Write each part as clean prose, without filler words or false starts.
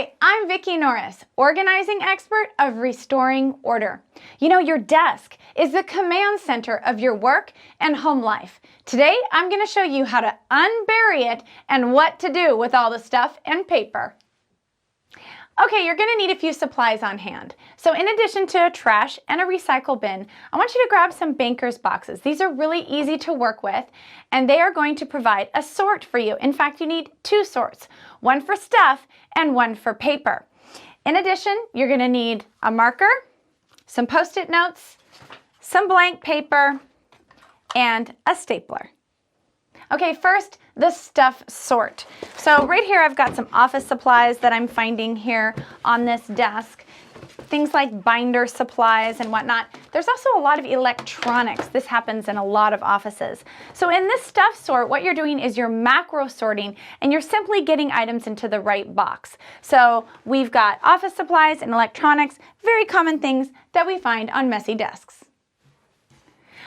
Hi, I'm Vicki Norris, organizing expert of Restoring Order. You know, your desk is the command center of your work and home life. Today, I'm going to show you how to unbury it and what to do with all the stuff and paper. Okay, you're going to need a few supplies on hand. So in addition to a trash and a recycle bin, I want you to grab some banker's boxes. These are really easy to work with, and they are going to provide a sort for you. In fact, you need two sorts, one for stuff and one for paper. In addition, you're going to need a marker, some Post-it notes, some blank paper, and a stapler. Okay, first, the stuff sort. So right here, I've got some office supplies that I'm finding here on this desk. Things like binder supplies and whatnot. There's also a lot of electronics. This happens in a lot of offices. So in this stuff sort, what you're doing is you're macro sorting, and you're simply getting items into the right box. So we've got office supplies and electronics, very common things that we find on messy desks.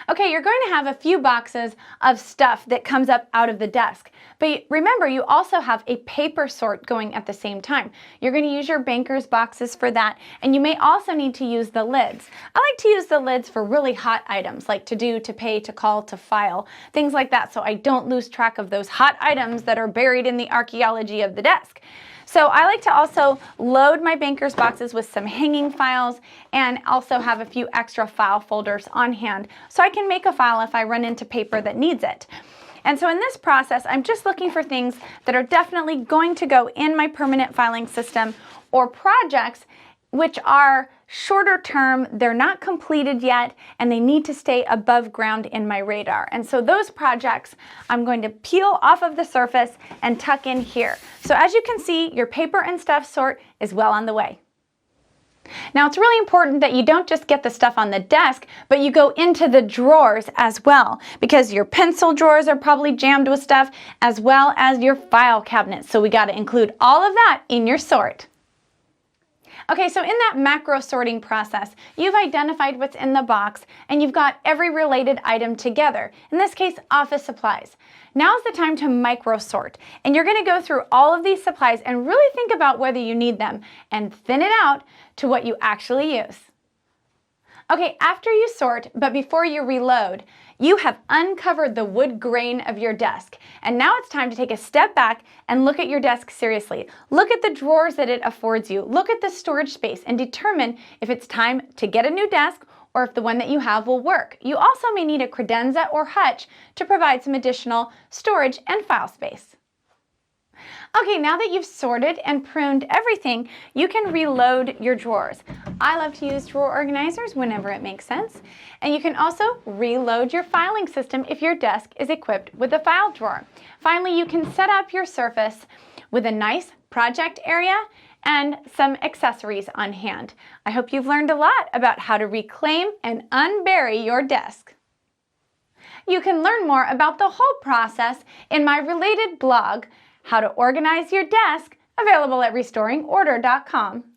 Okay, you're going to have a few boxes of stuff that comes up out of the desk. But remember, you also have a paper sort going at the same time. You're going to use your banker's boxes for that, and you may also need to use the lids. I like to use the lids for really hot items like to do, to pay, to call, to file, things like that, so I don't lose track of those hot items that are buried in the archaeology of the desk. So I like to also load my banker's boxes with some hanging files and also have a few extra file folders on hand so I can make a file if I run into paper that needs it. And so in this process, I'm just looking for things that are definitely going to go in my permanent filing system or projects which are shorter term, they're not completed yet, and they need to stay above ground in my radar. And so those projects I'm going to peel off of the surface and tuck in here. So as you can see, your paper and stuff sort is well on the way. Now it's really important that you don't just get the stuff on the desk, but you go into the drawers as well, because your pencil drawers are probably jammed with stuff, as well as your file cabinets. So we got to include all of that in your sort. Okay, so in that macro sorting process, you've identified what's in the box and you've got every related item together. In this case, office supplies. Now's the time to micro sort, and you're going to go through all of these supplies and really think about whether you need them and thin it out to what you actually use. Okay, after you sort, but before you reload, you have uncovered the wood grain of your desk. And now it's time to take a step back and look at your desk seriously. Look at the drawers that it affords you. Look at the storage space and determine if it's time to get a new desk or if the one that you have will work. You also may need a credenza or hutch to provide some additional storage and file space. Okay, now that you've sorted and pruned everything, you can reload your drawers. I love to use drawer organizers whenever it makes sense. And you can also reload your filing system if your desk is equipped with a file drawer. Finally, you can set up your surface with a nice project area and some accessories on hand. I hope you've learned a lot about how to reclaim and unbury your desk. You can learn more about the whole process in my related blog, How to Organize Your Desk, available at restoringorder.com.